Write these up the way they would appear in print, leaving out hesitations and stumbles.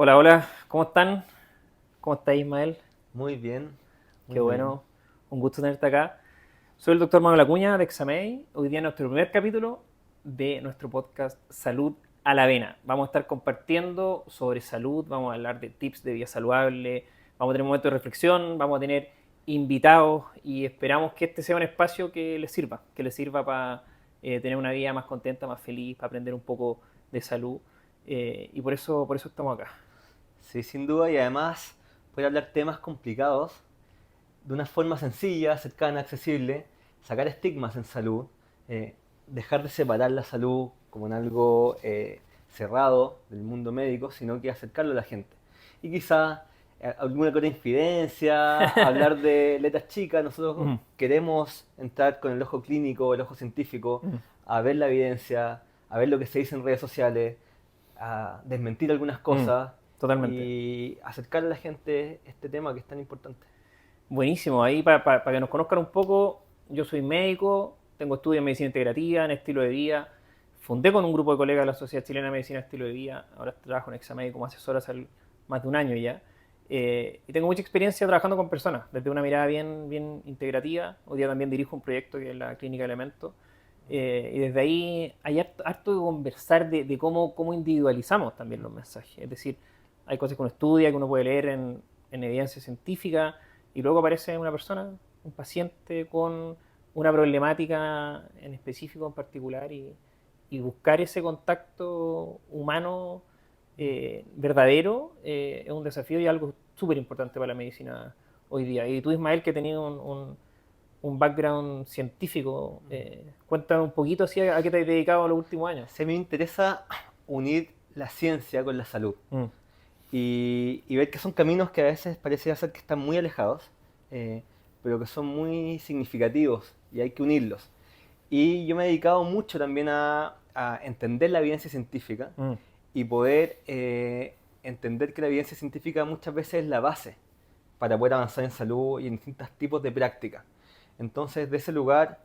Hola, hola, ¿cómo están? ¿Cómo está Ismael? Muy bien, Qué muy bien. bueno, un gusto tenerte acá. Soy el doctor Manuel Acuña de Examei. Hoy día es nuestro primer capítulo de nuestro podcast Salud a la Avena. Vamos a estar compartiendo sobre salud, vamos a hablar de tips de vida saludable, vamos a tener un momento de reflexión, vamos a tener invitados y esperamos que este sea un espacio que les sirva para tener una vida más contenta, más feliz, para aprender un poco de salud. Y por eso estamos acá. Sí, sin duda, y además poder hablar temas complicados de una forma sencilla, cercana, accesible, sacar estigmas en salud, dejar de separar la salud como en algo cerrado del mundo médico, sino que acercarlo a la gente. Y quizá alguna que otra infidencia, hablar de letras chicas, nosotros Mm, queremos entrar con el ojo clínico, el ojo científico, mm, a ver la evidencia, a ver lo que se dice en redes sociales, a desmentir algunas mm, cosas totalmente. y acercar a la gente este tema que es tan importante. Buenísimo, ahí para que nos conozcan un poco, yo soy médico, tengo estudios en medicina integrativa, en estilo de vida, fundé con un grupo de colegas la Sociedad Chilena de Medicina Estilo de Vida, ahora trabajo en Examedi como asesor hace más de un año ya, y tengo mucha experiencia trabajando con personas, desde una mirada bien integrativa, hoy día también dirijo un proyecto que es la Clínica Elementos, y desde ahí hay harto de conversar de cómo individualizamos también los mensajes, es decir, hay cosas que uno estudia, que uno puede leer en evidencia científica, y luego aparece una persona, un paciente con una problemática en específico, en particular, y buscar ese contacto humano verdadero es un desafío y algo súper importante para la medicina hoy día. Y tú, Ismael, que tenías un background científico, cuéntame un poquito así a qué te has dedicado en los últimos años. Se me interesa unir la ciencia con la salud Mm, y ver que son caminos que a veces parece ser que están muy alejados, eh, pero que son muy significativos y hay que unirlos. Y yo me he dedicado mucho también a entender la evidencia científica mm, y poder entender que la evidencia científica muchas veces es la base para poder avanzar en salud y en distintos tipos de prácticas. Entonces, de ese lugar,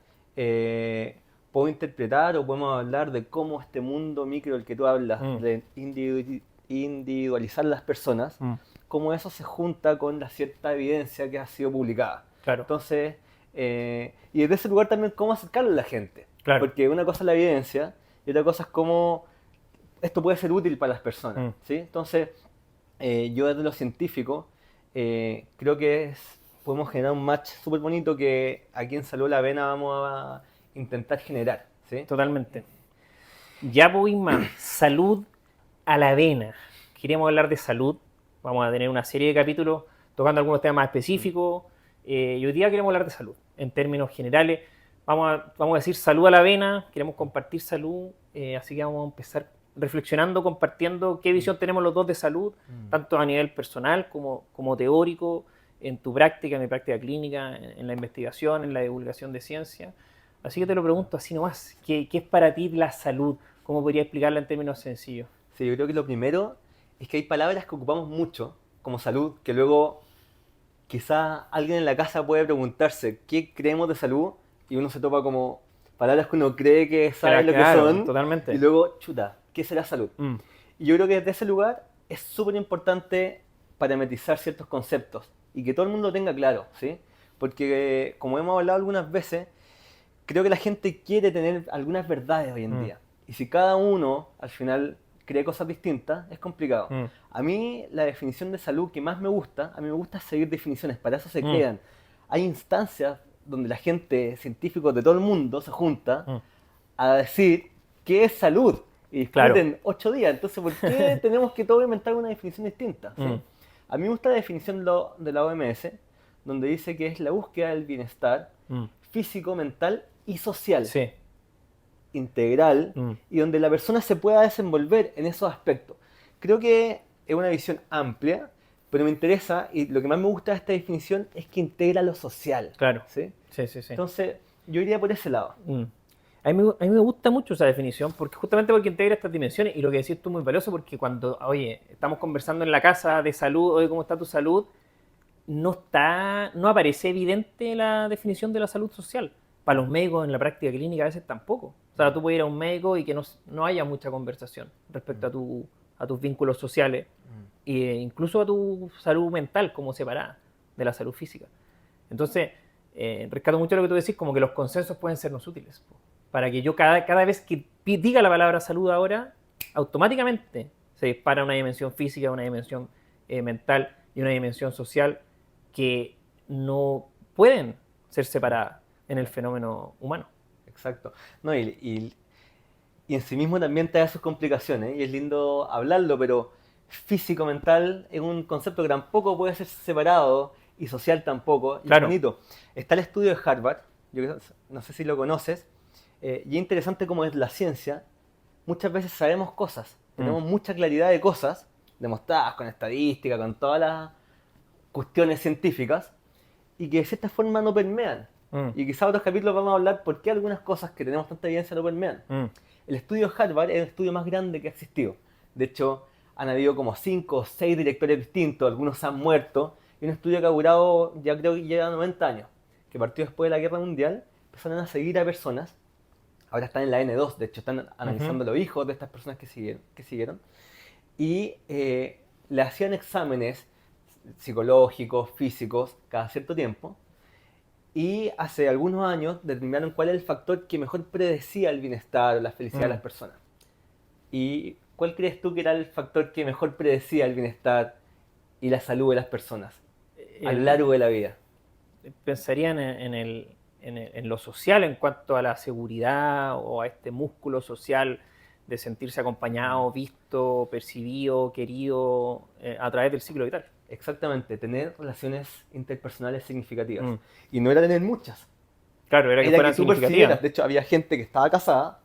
puedo interpretar o podemos hablar de cómo este mundo micro del que tú hablas, mm, de individualizar las personas, mm, cómo eso se junta con la cierta evidencia que ha sido publicada. claro, Entonces, y desde ese lugar también cómo acercarlo a la gente. claro. Porque una cosa es la evidencia y otra cosa es cómo esto puede ser útil para las personas. Mm. ¿Sí? Entonces, yo desde lo científico creo que podemos generar un match súper bonito que aquí en Salud la Avena vamos a intentar generar. ¿Sí? Totalmente. Ya, pues, Isma, salud a la avena. Queríamos hablar de salud. Vamos a tener una serie de capítulos tocando algunos temas más Mm. específicos. Y hoy día queremos hablar de salud. En términos generales, vamos a decir salud a la avena. Queremos compartir salud. Así que vamos a empezar reflexionando, compartiendo qué Mm. visión tenemos los dos de salud, Mm. tanto a nivel personal como teórico, en tu práctica, en mi práctica clínica, en la investigación, en la divulgación de ciencia. Así que te lo pregunto así nomás. ¿Qué es para ti la salud? ¿Cómo podría explicarla en términos sencillos? Sí, yo creo que lo primero es que hay palabras que ocupamos mucho, como salud, que luego quizá alguien en la casa puede preguntarse qué creemos de salud y uno se topa como palabras que uno cree que sabe Claro, lo que claro, son y totalmente. luego, chuta, ¿qué será salud? Mm, Y yo creo que desde ese lugar es súper importante parametrizar ciertos conceptos y que todo el mundo lo tenga claro, ¿sí? Porque como hemos hablado algunas veces, creo que la gente quiere tener algunas verdades hoy en mm, día. Y si cada uno al final cree cosas distintas, es complicado. mm, A mí la definición de salud que más me gusta, a mí me gusta seguir definiciones, para eso se mm, crean. Hay instancias donde la gente, científicos de todo el mundo, se junta mm. a decir qué es salud y Claro. discuten 8 días. Entonces, ¿por qué tenemos que todos inventar una definición distinta? ¿Sí? Mm, A mí me gusta la definición de la OMS, donde dice que es la búsqueda del bienestar mm. físico, mental y social, Sí. integral, Mm, y donde la persona se pueda desenvolver en esos aspectos. Creo que es una visión amplia, pero me interesa, y lo que más me gusta de esta definición es que integra lo social. claro. ¿Sí? Sí, sí, sí. Entonces, yo iría por ese lado. Mm. A mí me gusta mucho esa definición, porque justamente porque integra estas dimensiones y lo que decís tú es muy valioso, porque cuando, oye, estamos conversando en la casa de salud, oye, ¿cómo está tu salud? No aparece evidente la definición de la salud social. Para los médicos en la práctica clínica a veces tampoco. O sea, tú puedes ir a un médico y que no haya mucha conversación respecto a a tus vínculos sociales e incluso a tu salud mental como separada de la salud física. Entonces, rescato mucho lo que tú decís, como que los consensos pueden sernos útiles, para que yo cada vez que diga la palabra salud ahora, automáticamente se dispara una dimensión física, una dimensión mental y una dimensión social que no pueden ser separadas en el fenómeno humano. Exacto. No, y en sí mismo también te da sus complicaciones, y es lindo hablarlo, pero físico-mental es un concepto que tampoco puede ser separado, y social tampoco, y es Claro. bonito. Está el estudio de Harvard, no sé si lo conoces, y es interesante cómo es la ciencia. Muchas veces sabemos cosas, tenemos mucha claridad de cosas, demostradas con estadística, con todas las cuestiones científicas, y que de cierta forma no permean. Y quizá otros capítulos vamos a hablar por qué algunas cosas que tenemos tanta evidencia no permean. El estudio de Harvard es el estudio más grande que ha existido. De hecho, han habido como 5 o 6 directores distintos, algunos han muerto, y un estudio que ha durado, ya creo que lleva 90 años, que partió después de la Guerra Mundial. Empezaron a seguir a personas, ahora están en la N2, de hecho están analizando los hijos de estas personas que siguieron, y le hacían exámenes psicológicos, físicos, cada cierto tiempo, y hace algunos años determinaron cuál es el factor que mejor predecía el bienestar o la felicidad de las personas. ¿Y cuál crees tú que era el factor que mejor predecía el bienestar y la salud de las personas a lo largo de la vida? Pensarían en lo social en cuanto a la seguridad o a este músculo social de sentirse acompañado, visto, percibido, querido a través del ciclo vital. Exactamente, tener relaciones interpersonales significativas. Y no era tener muchas. Claro, era que fueran tú significativas. percibieras. De hecho, había gente que estaba casada,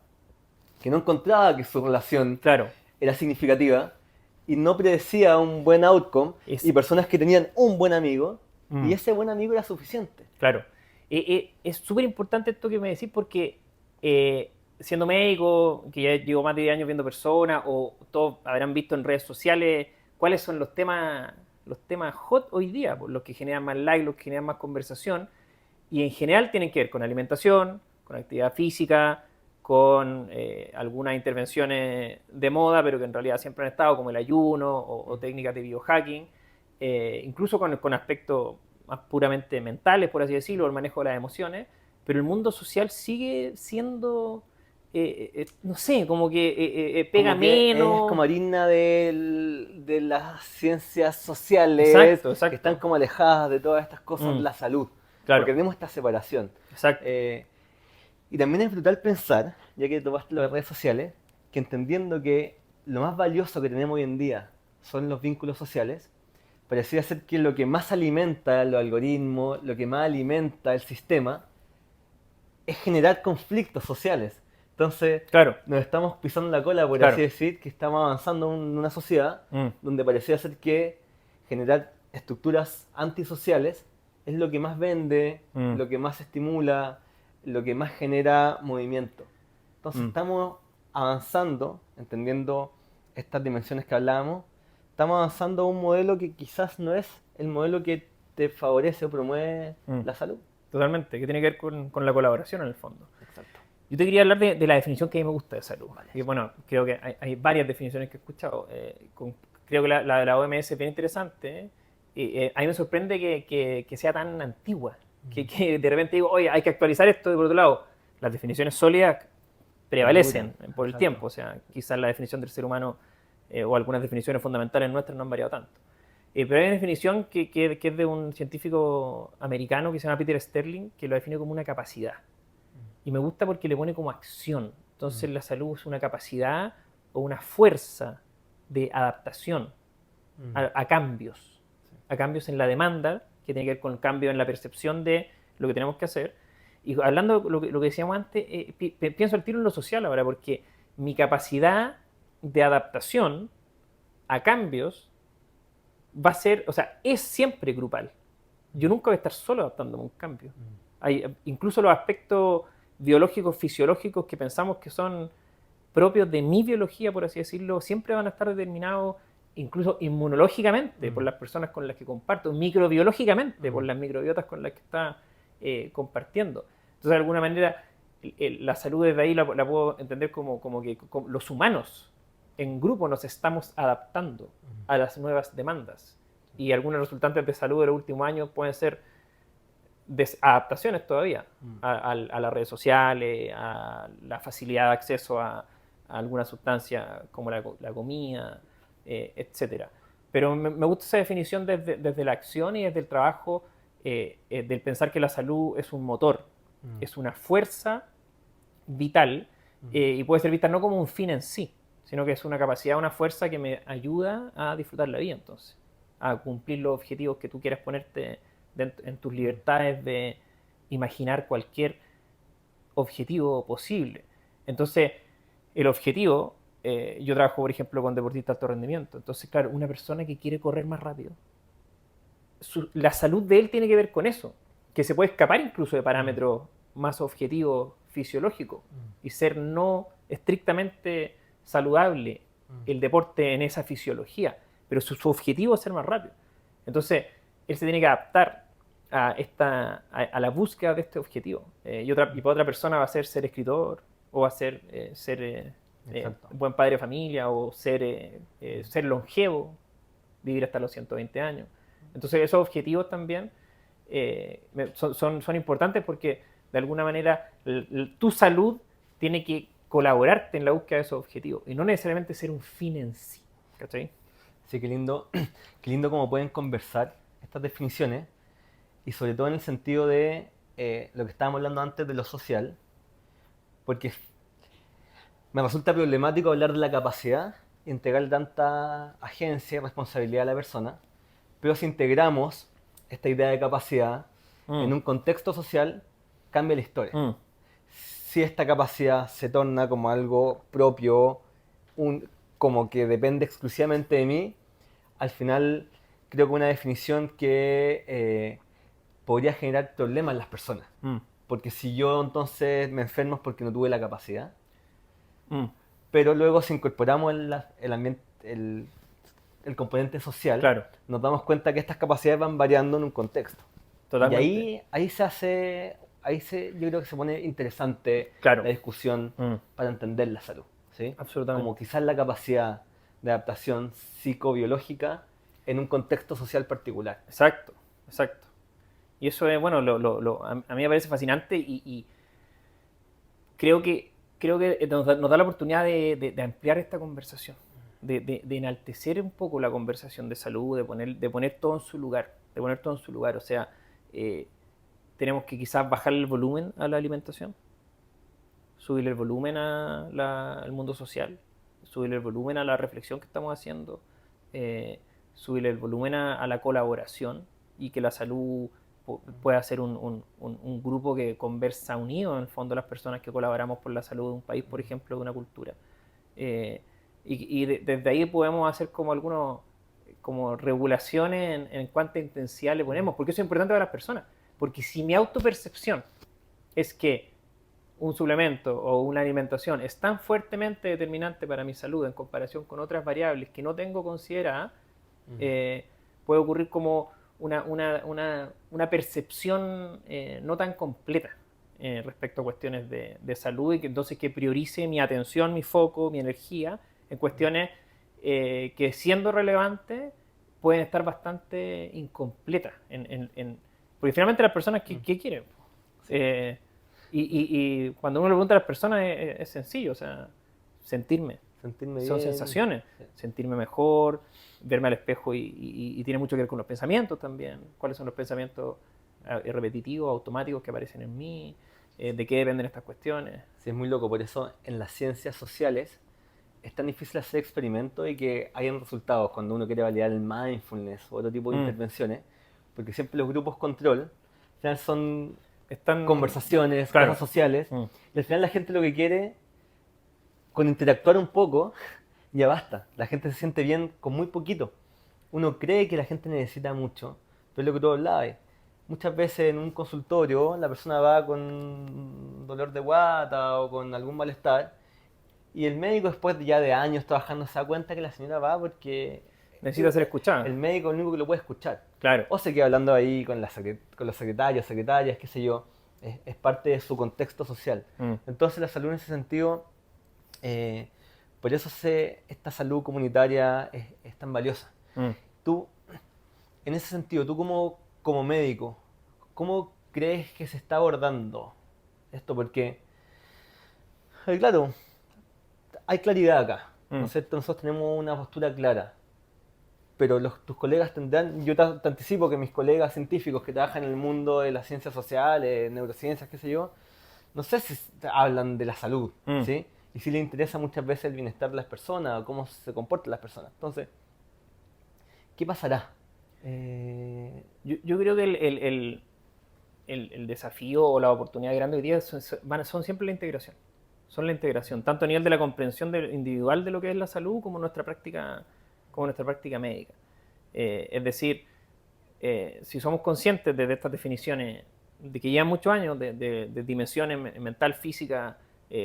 que no encontraba que su relación era significativa y no predecía un buen outcome, y personas que tenían un buen amigo y ese buen amigo era suficiente. Claro. Es súper importante esto que me decís porque siendo médico, que ya llevo más de 10 años viendo personas, o todos habrán visto en redes sociales cuáles son los temas hot hoy día, los que generan más like, los que generan más conversación, y en general tienen que ver con alimentación, con actividad física, con algunas intervenciones de moda, pero que en realidad siempre han estado, como el ayuno o técnicas de biohacking, incluso con aspectos más puramente mentales, por así decirlo, el manejo de las emociones, pero el mundo social sigue siendo, no sé, como que pega como que menos. Es como harina de las ciencias sociales, exacto. Que están como alejadas de todas estas cosas de la salud. Claro. Porque tenemos esta separación. Exacto. Y también es brutal pensar, ya que tomaste lo de redes sociales, que entendiendo que lo más valioso que tenemos hoy en día son los vínculos sociales, pareciera ser que lo que más alimenta los algoritmos, lo que más alimenta el sistema, es generar conflictos sociales. Entonces, nos estamos pisando la cola, por así decir, que estamos avanzando en una sociedad donde pareciera ser que generar estructuras antisociales es lo que más vende, lo que más estimula, lo que más genera movimiento. Entonces estamos avanzando, entendiendo estas dimensiones que hablábamos, estamos avanzando a un modelo que quizás no es el modelo que te favorece o promueve la salud. Totalmente, que tiene que ver con la colaboración en el fondo. Exacto. Yo te quería hablar de la definición que a mí me gusta de salud. Vale. Y bueno, creo que hay varias definiciones que he escuchado. Creo que la de la OMS es bien interesante. A mí me sorprende que sea tan antigua. Que de repente digo, oye, hay que actualizar esto. Y por otro lado, las definiciones sólidas prevalecen por el tiempo. O sea, quizás la definición del ser humano o algunas definiciones fundamentales nuestras no han variado tanto. Pero hay una definición que es de un científico americano que se llama Peter Sterling, que lo define como una capacidad. Y me gusta porque le pone como acción. Entonces la salud es una capacidad o una fuerza de adaptación a cambios. A cambios en la demanda, que tiene que ver con el cambio en la percepción de lo que tenemos que hacer. Y hablando de lo que decíamos antes, pienso al tiro en lo social ahora, porque mi capacidad de adaptación a cambios va a ser, o sea, es siempre grupal. Yo nunca voy a estar solo adaptándome a un cambio. Hay incluso los aspectos biológicos, fisiológicos que pensamos que son propios de mi biología, por así decirlo, siempre van a estar determinados incluso inmunológicamente por las personas con las que comparto, microbiológicamente por las microbiotas con las que está compartiendo. Entonces, de alguna manera, la salud desde ahí la puedo entender como que los humanos en grupo nos estamos adaptando a las nuevas demandas. Y algunos resultantes de salud de los últimos años pueden ser adaptaciones todavía a las redes sociales, a la facilidad de acceso a alguna sustancia como la comida, etc. Pero me gusta esa definición desde la acción y desde el trabajo, del pensar que la salud es un motor, es una fuerza vital, y puede ser vista no como un fin en sí, sino que es una capacidad, una fuerza que me ayuda a disfrutar la vida, entonces, a cumplir los objetivos que tú quieras ponerte en tus libertades de imaginar cualquier objetivo posible. Entonces, el objetivo, yo trabajo, por ejemplo, con deportistas de alto rendimiento. Entonces, claro, una persona que quiere correr más rápido, la salud de él tiene que ver con eso, que se puede escapar incluso de parámetros más objetivos fisiológicos y ser no estrictamente saludable el deporte en esa fisiología, pero su objetivo es ser más rápido. Entonces, él se tiene que adaptar a la búsqueda de este objetivo. Y para otra persona va a ser escritor, o va a ser buen padre de familia, o ser longevo, vivir hasta los 120 años. Entonces esos objetivos también son importantes, porque de alguna manera tu salud tiene que colaborarte en la búsqueda de esos objetivos y no necesariamente ser un fin en sí. ¿Cachai? Sí, qué lindo cómo pueden conversar estas definiciones, y sobre todo en el sentido de lo que estábamos hablando antes de lo social, porque me resulta problemático hablar de la capacidad y entregarle tanta agencia y responsabilidad a la persona, pero si integramos esta idea de capacidad en un contexto social, cambia la historia. Si esta capacidad se torna como algo propio, como que depende exclusivamente de mí, al final creo que una definición que podría generar problemas en las personas. Porque si yo entonces me enfermo es porque no tuve la capacidad. Pero luego, si incorporamos el ambiente, el componente social, claro, nos damos cuenta que estas capacidades van variando en un contexto. Totalmente. Y yo creo que se pone interesante claro. la discusión para entender la salud. ¿Sí? Absolutamente. Como quizás la capacidad de adaptación psicobiológica en un contexto social particular. Exacto. Y eso es, bueno, a mí me parece fascinante, y creo que nos da la oportunidad de ampliar esta conversación, de enaltecer un poco la conversación de salud, de poner todo en su lugar, O sea, tenemos que quizás bajar el volumen a la alimentación, subirle el volumen al mundo social, subirle el volumen a la reflexión que estamos haciendo, subirle el volumen a la colaboración, y que la salud pueda ser un grupo que conversa unido, en el fondo, las personas que colaboramos por la salud de un país, por ejemplo, de una cultura. Desde ahí podemos hacer como regulaciones en cuánta intensidad le ponemos, porque eso es importante para las personas. Porque si mi autopercepción es que un suplemento o una alimentación es tan fuertemente determinante para mi salud en comparación con otras variables que no tengo consideradas, puede ocurrir como una percepción no tan completa respecto a cuestiones de salud, y que entonces que priorice mi atención, mi foco, mi energía en cuestiones que, siendo relevantes, pueden estar bastante incompletas. Porque finalmente las personas, ¿qué quieren? Y cuando uno le pregunta a las personas, es sencillo, o sea, sentirme Son bien, sensaciones, sentirme mejor, verme al espejo, y tiene mucho que ver con los pensamientos también. ¿Cuáles son los pensamientos repetitivos, automáticos que aparecen en mí? ¿De qué dependen estas cuestiones? Sí, es muy loco, por eso en las ciencias sociales es tan difícil hacer experimentos y que hayan resultados cuando uno quiere validar el mindfulness o otro tipo de intervenciones, porque siempre los grupos control al final son conversaciones, cosas sociales, y al final la gente lo que quiere, con interactuar un poco, ya basta. La gente se siente bien con muy poquito. Uno cree que la gente necesita mucho, pero es lo que tú hablabas. Muchas veces en un consultorio la persona va con dolor de guata o con algún malestar, y el médico, después ya de años trabajando, se da cuenta que la señora va porque necesita ser escuchada. El médico es el único que lo puede escuchar. Claro. O se queda hablando ahí con los secretarios, secretarias, qué sé yo. Es parte de su contexto social. Entonces la salud en ese sentido Por eso esta salud comunitaria es tan valiosa. Mm. Tú, en ese sentido, tú como médico, ¿cómo crees que se está abordando esto? Porque, claro, hay claridad acá, ¿no Mm. es cierto? Nosotros tenemos una postura clara, pero tus colegas tendrán, yo te anticipo que mis colegas científicos que trabajan en el mundo de las ciencias sociales, neurociencias, qué sé yo, no sé si hablan de la salud, Mm. ¿sí? Y si les interesa muchas veces el bienestar de las personas, o cómo se comportan las personas. Entonces, ¿qué pasará? Yo creo que el desafío o la oportunidad grande hoy día son siempre la integración. Son la integración, tanto a nivel de la comprensión individual de lo que es la salud como nuestra práctica médica. Es decir, si somos conscientes de estas definiciones, de que llevan muchos años de dimensiones mental, física,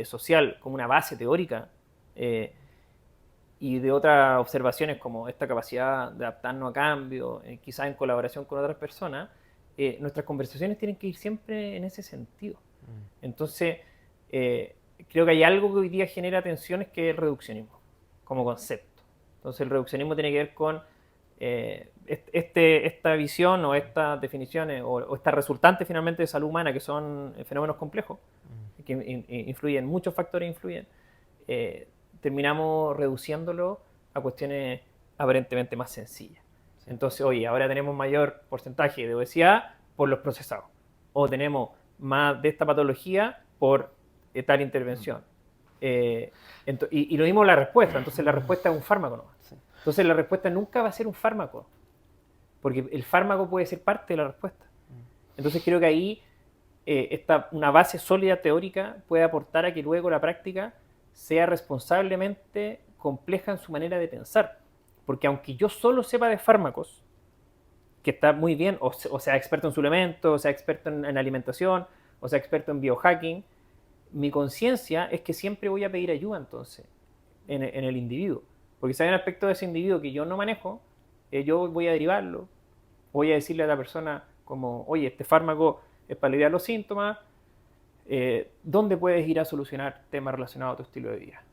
social, como una base teórica, y de otras observaciones como esta capacidad de adaptarnos a cambios, quizás en colaboración con otras personas, nuestras conversaciones tienen que ir siempre en ese sentido. Entonces, creo que hay algo que hoy día genera tensiones, que es el reduccionismo como concepto. Entonces, el reduccionismo tiene que ver con esta visión o estas definiciones o estas resultantes finalmente de salud humana, que son fenómenos complejos, que influyen, muchos factores influyen, terminamos reduciéndolo a cuestiones aparentemente más sencillas. Entonces, oye, ahora tenemos mayor porcentaje de obesidad por los procesados, o tenemos más de esta patología por tal intervención. Y lo mismo la respuesta. Entonces, la respuesta es un fármaco, ¿no? Sí. Entonces, la respuesta nunca va a ser un fármaco, porque el fármaco puede ser parte de la respuesta. Entonces, creo que ahí una base sólida teórica puede aportar a que luego la práctica sea responsablemente compleja en su manera de pensar. Porque aunque yo solo sepa de fármacos, que está muy bien, o sea experto en suplementos, o sea experto en alimentación, o sea experto en biohacking, mi conciencia es que siempre voy a pedir ayuda entonces en el individuo. Porque si hay un aspecto de ese individuo que yo no manejo, yo voy a derivarlo, voy a decirle a la persona como, oye, este fármaco es para aliviar los síntomas, ¿dónde puedes ir a solucionar temas relacionados a tu estilo de vida?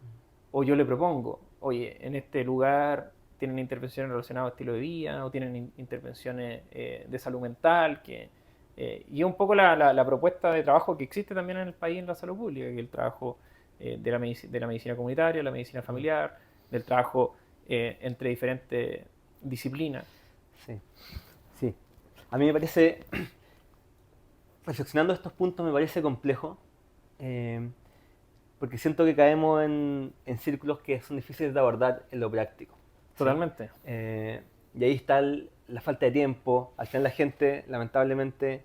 O yo le propongo, oye, en este lugar tienen intervenciones relacionadas al estilo de vida, o tienen intervenciones de salud mental, y es un poco la propuesta de trabajo que existe también en el país en la salud pública, que es el trabajo de la medicina comunitaria, la medicina familiar, del trabajo entre diferentes disciplinas. Sí, sí. A mí me parece, reflexionando estos puntos, me parece complejo, porque siento que caemos en círculos que son difíciles de abordar en lo práctico. ¿Sí? Totalmente. Y ahí está la falta de tiempo. Al final la gente, lamentablemente,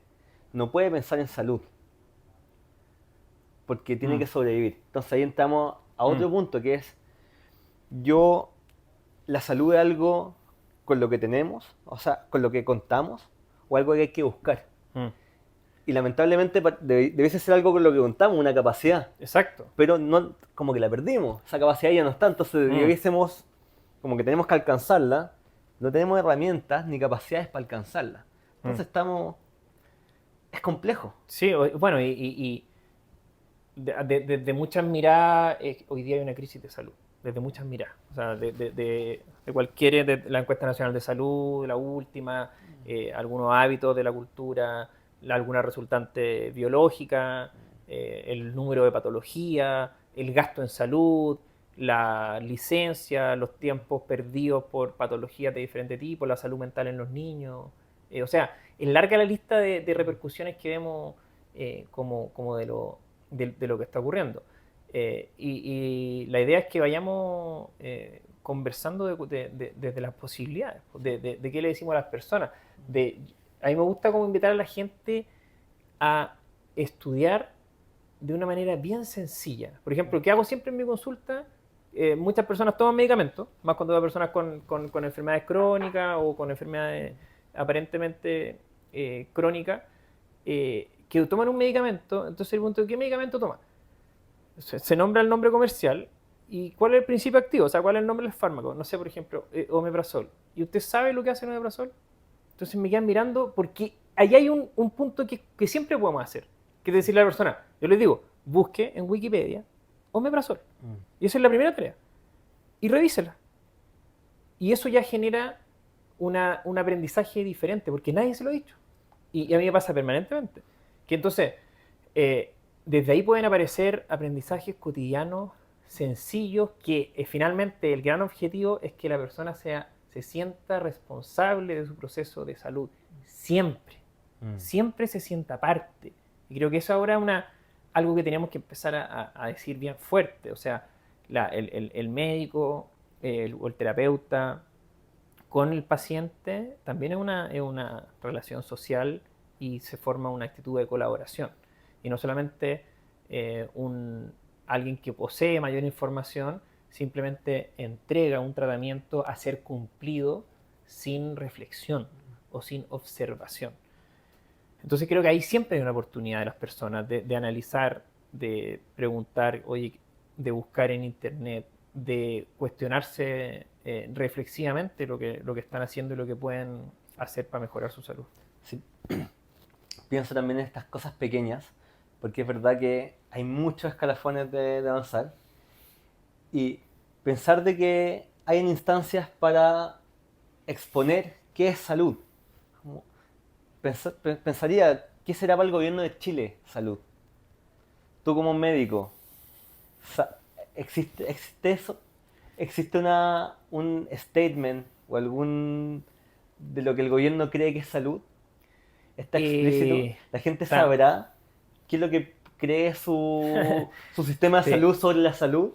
no puede pensar en salud, porque tiene que sobrevivir. Entonces ahí entramos a otro punto, que es, la salud es algo con lo que tenemos, o sea, con lo que contamos, o algo que hay que buscar. Y lamentablemente debiese ser algo con lo que contamos, una capacidad. Exacto. Pero no, como que la perdimos, esa capacidad ya no está, entonces debiésemos, como que tenemos que alcanzarla, no tenemos herramientas ni capacidades para alcanzarla. Entonces es complejo. Sí, bueno, y desde muchas miradas, hoy día hay una crisis de salud, desde muchas miradas. O sea, de cualquier, de la encuesta nacional de salud, la última, algunos hábitos de la cultura, alguna resultante biológica, el número de patología, el gasto en salud, la licencia, los tiempos perdidos por patologías de diferente tipo, la salud mental en los niños. O sea, es larga la lista de repercusiones que vemos como de lo que está ocurriendo. Y la idea es que vayamos conversando desde las posibilidades, de qué le decimos a las personas. A mí me gusta como invitar a la gente a estudiar de una manera bien sencilla. Por ejemplo, ¿qué hago siempre en mi consulta? Muchas personas toman medicamentos, más cuando hay personas con enfermedades crónicas o con enfermedades aparentemente crónicas, que toman un medicamento. Entonces el punto de, ¿qué medicamento toma? Se nombra el nombre comercial y cuál es el principio activo, o sea, cuál es el nombre del fármaco. No sé, por ejemplo, omeprazol. ¿Y usted sabe lo que hace el omeprazol? Entonces me quedan mirando, porque ahí hay un punto que siempre podemos hacer, que es decirle a la persona, yo les digo, busque en Wikipedia omeprazol. Y esa es la primera tarea. y revísela. Y eso ya genera un aprendizaje diferente, porque nadie se lo ha dicho. Y a mí me pasa permanentemente. Que entonces, desde ahí pueden aparecer aprendizajes cotidianos, sencillos, que finalmente el gran objetivo es que la persona se sienta responsable de su proceso de salud. Siempre. Siempre se sienta parte. Y creo que eso ahora es algo que tenemos que empezar a decir bien fuerte. O sea, el médico o el terapeuta con el paciente también es una relación social y se forma una actitud de colaboración. Y no solamente alguien que posee mayor información simplemente entrega un tratamiento a ser cumplido sin reflexión o sin observación. Entonces creo que ahí siempre hay una oportunidad de las personas de analizar, de preguntar, oye, de buscar en internet, de cuestionarse reflexivamente lo que están haciendo y lo que pueden hacer para mejorar su salud. Sí. Pienso también en estas cosas pequeñas, porque es verdad que hay muchos escalafones de avanzar, y pensar de que hay instancias para exponer qué es salud. Como pensaría, ¿qué será para el gobierno de Chile salud? Tú como médico, ¿existe eso? ¿Existe un statement o algún de lo que el gobierno cree que es salud? ¿Está explícito? ¿La gente sabrá qué es lo que cree su sistema de Sí. salud sobre la salud?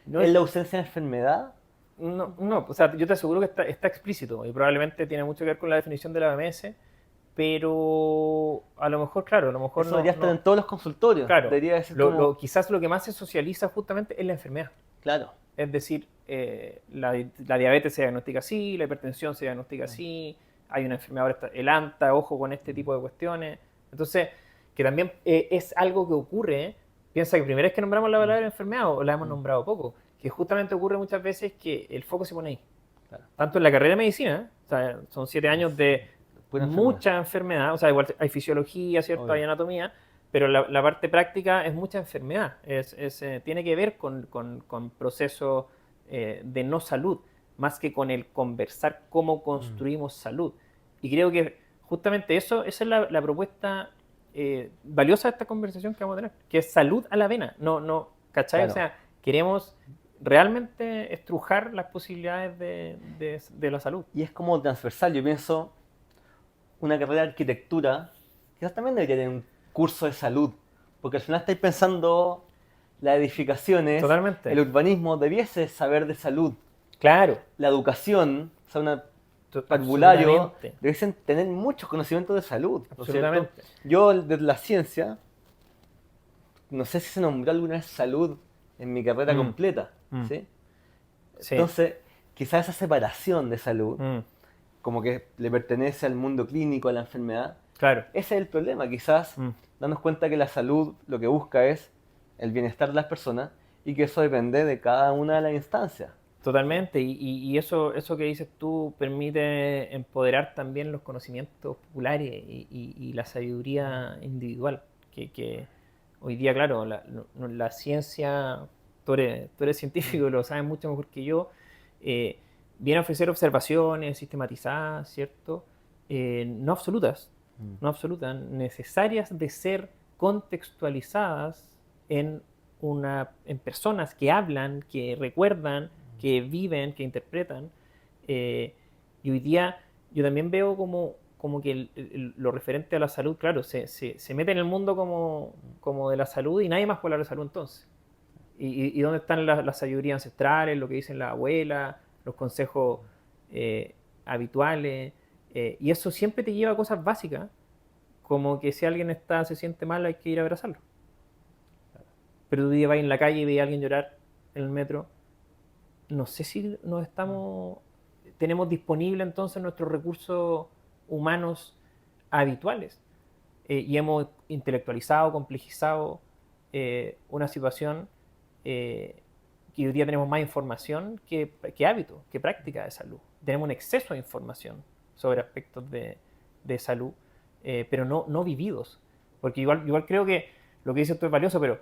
No ¿Es es- la ausencia de enfermedad? No, o sea, yo te aseguro que está explícito y probablemente tiene mucho que ver con la definición de la OMS, pero a lo mejor, claro, a lo mejor Eso debería estar en todos los consultorios. claro, Debería decir como, quizás lo que más se socializa justamente es la enfermedad. claro. Es decir, la diabetes se diagnostica así, la hipertensión se diagnostica así, hay una enfermedad, ahora el ANTA, ojo con este tipo de cuestiones. Entonces, que también es algo que ocurre, piensa que primera vez que nombramos la palabra enfermedad o la hemos nombrado poco, que justamente ocurre muchas veces que el foco se pone ahí. Claro. Tanto en la carrera de medicina, o sea, son 7 años de Pura mucha enfermedad, o sea, igual hay fisiología, ¿cierto? Obvio. Hay anatomía, pero la parte práctica es mucha enfermedad, tiene que ver con procesos de no salud, más que con el conversar cómo construimos salud. Y creo que justamente esa es la propuesta valiosa de esta conversación que vamos a tener, que es salud a la vena, ¿cachai? Claro. O sea, queremos realmente estrujar las posibilidades de la salud. Y es como transversal. Yo pienso, una carrera de arquitectura, quizás también debería tener un curso de salud, porque al final estáis pensando las edificaciones, Totalmente. el urbanismo debiese saber de salud. Claro. La educación, o sea, un To- parvulario, absolutamente. debiesen tener muchos conocimientos de salud, ¿no es cierto? Absolutamente. Yo, desde la ciencia, no sé si se nombró alguna vez salud en mi carrera completa, ¿sí? Sí. Entonces, quizás esa separación de salud, Mm, como que le pertenece al mundo clínico, a la enfermedad, claro. ese es el problema. Quizás darnos cuenta que la salud lo que busca es el bienestar de las personas y que eso depende de cada una de las instancias. Totalmente. Y eso que dices tú permite empoderar también los conocimientos populares y la sabiduría individual. Que hoy día, claro, la ciencia, tú eres científico y lo sabes mucho mejor que yo, viene a ofrecer observaciones sistematizadas, ¿cierto? No absolutas, no absolutas, necesarias de ser contextualizadas en personas que hablan, que recuerdan, que viven, que interpretan. Y hoy día yo también veo como que lo referente a la salud, claro, se mete en el mundo como de la salud y nadie más puede hablar de salud entonces. ¿Y dónde están las sabidurías ancestrales, lo que dicen las abuelas, los consejos habituales? Y eso siempre te lleva a cosas básicas, como que si alguien se siente mal hay que ir a abrazarlo. Pero tú vas en la calle y ves a alguien llorar en el metro, no sé si tenemos disponible entonces nuestros recursos humanos habituales. Y hemos intelectualizado, complejizado una situación que hoy día tenemos más información que hábito, que práctica de salud. Tenemos un exceso de información sobre aspectos de salud, pero no vividos. Porque igual creo que lo que dices tú es valioso, pero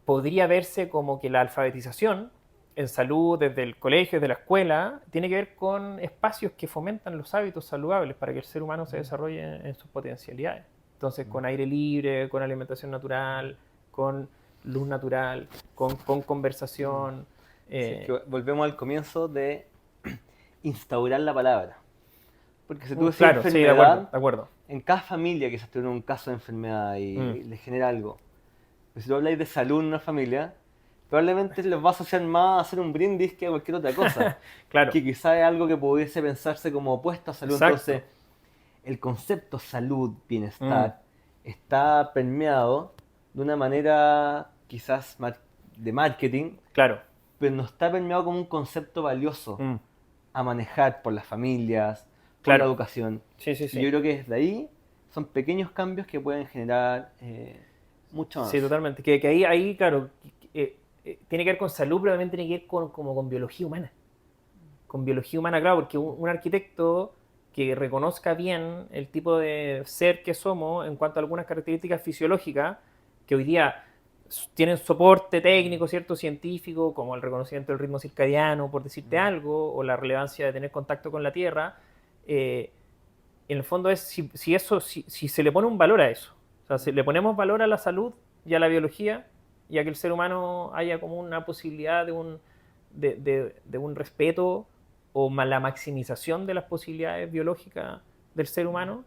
podría verse como que la alfabetización en salud desde el colegio, desde la escuela, tiene que ver con espacios que fomentan los hábitos saludables para que el ser humano se desarrolle en sus potencialidades. Entonces, con aire libre, con alimentación natural, con luz natural, con conversación. Sí, que volvemos al comienzo de instaurar la palabra. Porque si tú decís Claro, sí, de enfermedad, acuerdo. en cada familia quizás tiene un caso de enfermedad y le genera algo. Pero si tú habláis de salud en una familia, probablemente les va a asociar más a hacer un brindis que a cualquier otra cosa. Claro, Que quizás es algo que pudiese pensarse como opuesto a salud. exacto. Entonces, el concepto salud, Mm. bienestar, está permeado de una manera quizás de marketing, Claro. pero no está permeado como un concepto valioso Mm. a manejar por las familias, por la Claro. educación. Sí, sí, Y sí. yo creo que desde ahí son pequeños cambios que pueden generar mucho Sí, más. totalmente. Que ahí, claro, tiene que ver con salud, pero también tiene que ver como con biología humana. Con biología humana, claro, porque un arquitecto que reconozca bien el tipo de ser que somos en cuanto a algunas características fisiológicas que hoy día tienen soporte técnico, cierto, científico, como el reconocimiento del ritmo circadiano, por decirte algo, o la relevancia de tener contacto con la Tierra, eh, en el fondo es si se le pone un valor a eso. O sea, si le ponemos valor a la salud y a la biología y a que el ser humano haya como una posibilidad de un respeto o la maximización de las posibilidades biológicas del ser humano,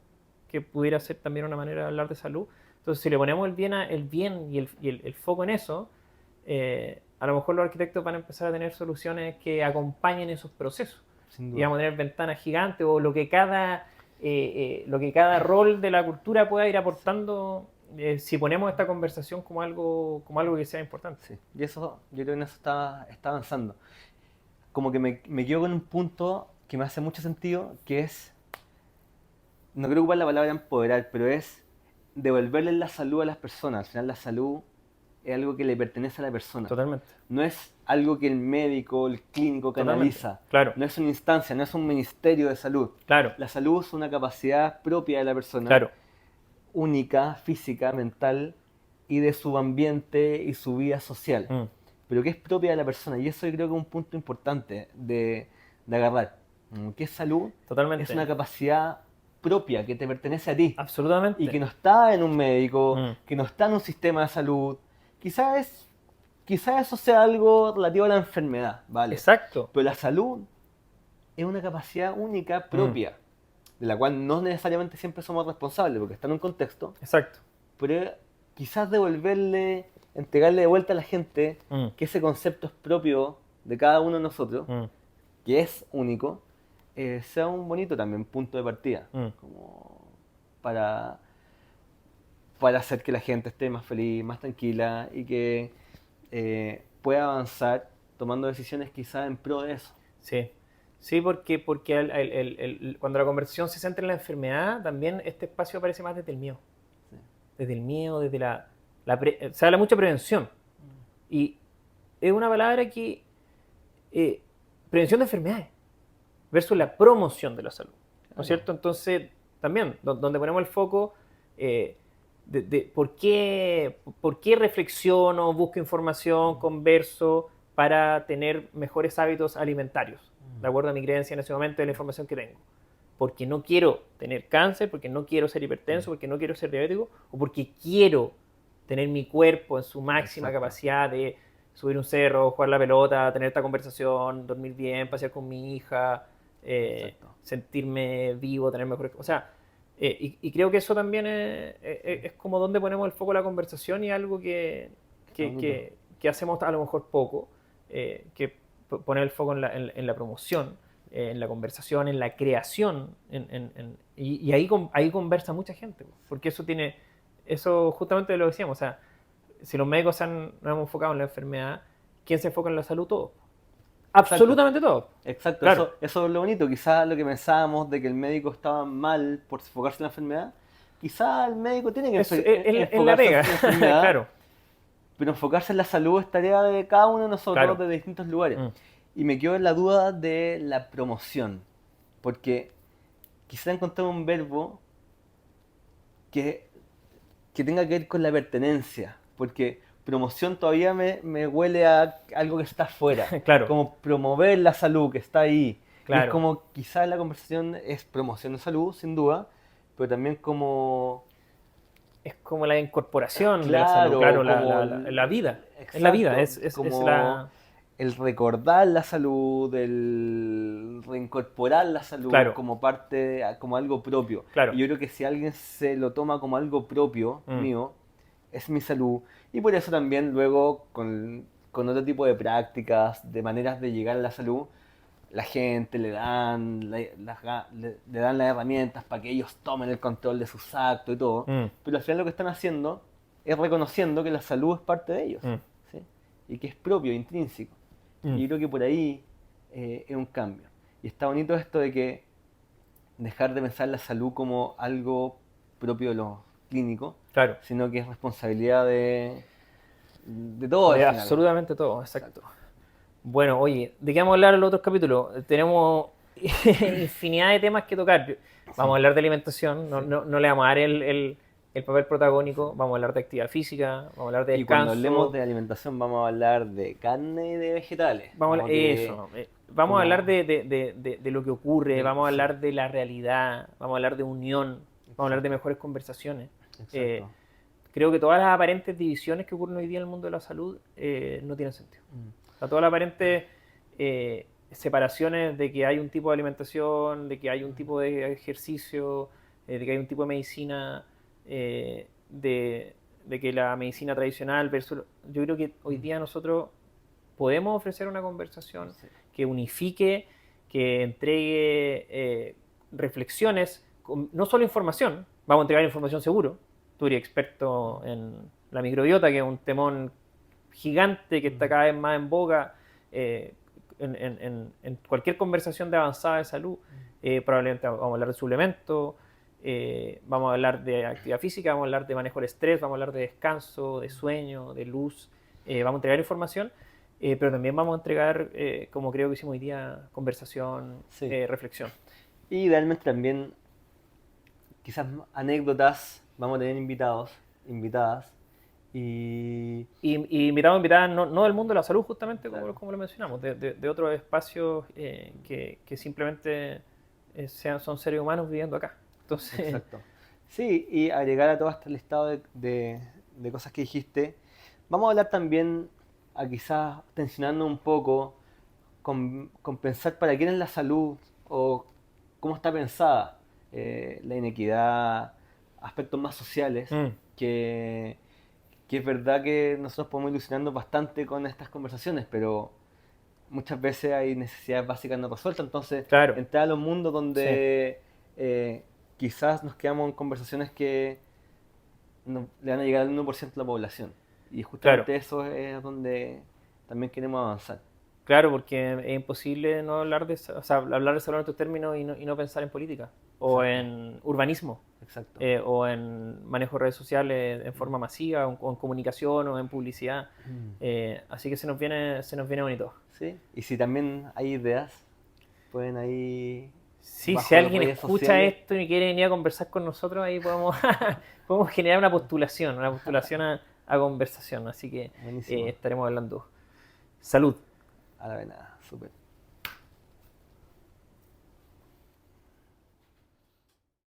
que pudiera ser también una manera de hablar de salud. Entonces, si le ponemos el bien y el foco en eso, a lo mejor los arquitectos van a empezar a tener soluciones que acompañen esos procesos. Sin Y vamos a duda. tener ventanas gigantes o lo que cada rol de la cultura pueda ir aportando, si ponemos esta conversación como algo que sea importante. Sí. Y eso, yo creo que en eso está avanzando. Como que me quedo con un punto que me hace mucho sentido, que es, no quiero ocupar la palabra empoderar, pero es devolverle la salud a las personas. Al final la salud es algo que le pertenece a la persona. Totalmente, No es algo que el médico, el clínico totalmente. canaliza. Claro, No es una instancia, no es un ministerio de salud. claro, La salud es una capacidad propia de la persona, claro. única, física, mental, y de su ambiente y su vida social. Mm, Pero que es propia de la persona. Y eso yo creo que es un punto importante de agarrar. Que salud es una totalmente. capacidad propia que te pertenece a ti y que Absolutamente. no está en un médico, Mm, que no está en un sistema de salud. Quizás eso sea algo relativo a la enfermedad, ¿vale? exacto. Pero la salud es una capacidad única Mm, propia, de la cual no necesariamente siempre somos responsables, porque está en un contexto, exacto. pero quizás entregarle de vuelta a la gente Mm, que ese concepto es propio de cada uno de nosotros, mm, que es único, sea un bonito también punto de partida, mm. como para, para hacer que la gente esté más feliz, más tranquila y que pueda avanzar tomando decisiones quizás en pro de eso. Sí. Sí, porque cuando la conversación se centra en la enfermedad, también este espacio aparece más desde el miedo. Sí. Desde el miedo, se habla mucho de prevención. Y es una palabra que... prevención de enfermedades versus la promoción de la salud. ¿No es Claro. cierto? Entonces, también, donde ponemos el foco, de por qué reflexiono, busco información, converso para tener mejores hábitos alimentarios, de acuerdo a mi creencia en ese momento y la información que tengo. Porque no quiero tener cáncer, porque no quiero ser hipertenso, porque no quiero ser diabético, o porque quiero tener mi cuerpo en su máxima Exacto. capacidad de subir un cerro, jugar la pelota, tener esta conversación, dormir bien, pasear con mi hija, Exacto. sentirme vivo, tener mejores... O sea, y creo que eso también es como donde ponemos el foco de la conversación y algo Está bonito. que hacemos a lo mejor poco, que poner el foco en la promoción, en la conversación, en la creación, y ahí conversa mucha gente, porque eso justamente lo decíamos, o sea, si los médicos nos hemos enfocado en la enfermedad, ¿quién se enfoca en la salud? Todos. Exacto. Absolutamente todos. Exacto, Claro. eso es lo bonito. Quizás lo que pensábamos de que el médico estaba mal por enfocarse en la enfermedad, quizás el médico tiene que En la enfocarse en pega. la enfermedad, Claro, pero enfocarse en la salud es tarea de cada uno de nosotros claro. de distintos lugares. Mm, Y me quedo en la duda de la promoción, porque quisiera encontrar un verbo que, que tenga que ver con la pertenencia, porque promoción todavía me huele a algo que está afuera. Claro, Como promover la salud que está ahí. Y es claro. como quizás la conversación es promoción de salud, sin duda, pero también como, Es como la incorporación de la salud, claro, claro, como, la vida. Es la vida, exacto, es como la... el recordar la salud, el reincorporar la salud Claro, como parte, como algo propio. claro. Y yo creo que si alguien se lo toma como algo propio, Mm, mío, es mi salud. Y por eso también luego con otro tipo de prácticas, de maneras de llegar a la salud, la gente le dan, le dan las herramientas para que ellos tomen el control de sus actos y todo. mm, Pero al final lo que están haciendo es reconociendo que la salud es parte de ellos, mm, ¿sí? Y que es propio, intrínseco. mm. Y yo creo que por ahí es un cambio. Y está bonito esto de que dejar de pensar la salud como algo propio de los clínicos, Claro. sino que es responsabilidad de todo al De final. absolutamente todo, exacto. Exacto. Bueno, oye, ¿de qué vamos a hablar en los otros capítulos? Tenemos infinidad de temas que tocar. Vamos Sí, a hablar de alimentación, sí. no le vamos a dar el papel protagónico, vamos a hablar de actividad física, vamos a hablar de Y cuando hablemos descanso, de alimentación vamos a hablar de carne y de vegetales. vamos a, Como que, eso, vamos a hablar como, de lo que ocurre, vamos a sí, hablar de la realidad, vamos a hablar de unión, vamos a hablar de exacto, mejores conversaciones. Eh, exacto. Creo que todas las aparentes divisiones que ocurren hoy día en el mundo de la salud no tienen sentido. Mm, O sea, todas las aparentes separaciones de que hay un tipo de alimentación, de que hay un tipo de ejercicio, de que hay un tipo de medicina, de que la medicina tradicional versus... Yo creo que hoy mm, día nosotros podemos ofrecer una conversación sí, que unifique, que entregue reflexiones, no solo información, vamos a entregar información seguro. Tú eres experto en la microbiota, que es un temón gigante que está mm, cada vez más en boga en cualquier conversación de avanzada de salud. Probablemente vamos a hablar de suplementos, vamos a hablar de actividad física, vamos a hablar de manejo del estrés, vamos a hablar de descanso, de sueño, de luz. Vamos a entregar información, pero también vamos a entregar, como creo que hicimos hoy día, conversación, sí. reflexión. Y idealmente también quizás anécdotas, vamos a tener invitados, invitadas. Y Y invitados, invitadas no del mundo de la salud, justamente claro, como lo mencionamos, de otros espacios que simplemente son seres humanos viviendo acá. Entonces, exacto. Sí, y agregar a todo este listado de cosas que dijiste, vamos a hablar también, a quizás tensionando un poco, con pensar para quién es la salud o cómo está pensada la inequidad, aspectos más sociales, mm, que, que es verdad que nosotros podemos ilusionarnos bastante con estas conversaciones, pero muchas veces hay necesidades básicas no resueltas, entonces claro, entrar a los mundos sí, donde quizás nos quedamos en conversaciones que le van a llegar al 1% de la población. Y claro. justamente eso es donde también queremos avanzar. Claro, porque es imposible no hablar o sea, hablar de salud en estos términos y no pensar en política, o Exacto, en urbanismo, exacto. o en manejo de redes sociales en forma masiva, o en comunicación, o en publicidad. Mm. Así que se nos viene bonito. ¿Sí? Y si también hay ideas, pueden ahí Sí, si bajo las alguien redes escucha sociales. esto y quiere venir a conversar con nosotros, ahí podemos, podemos generar una postulación a conversación. Así que Buenísimo. estaremos hablando. Salud. A la vena, súper.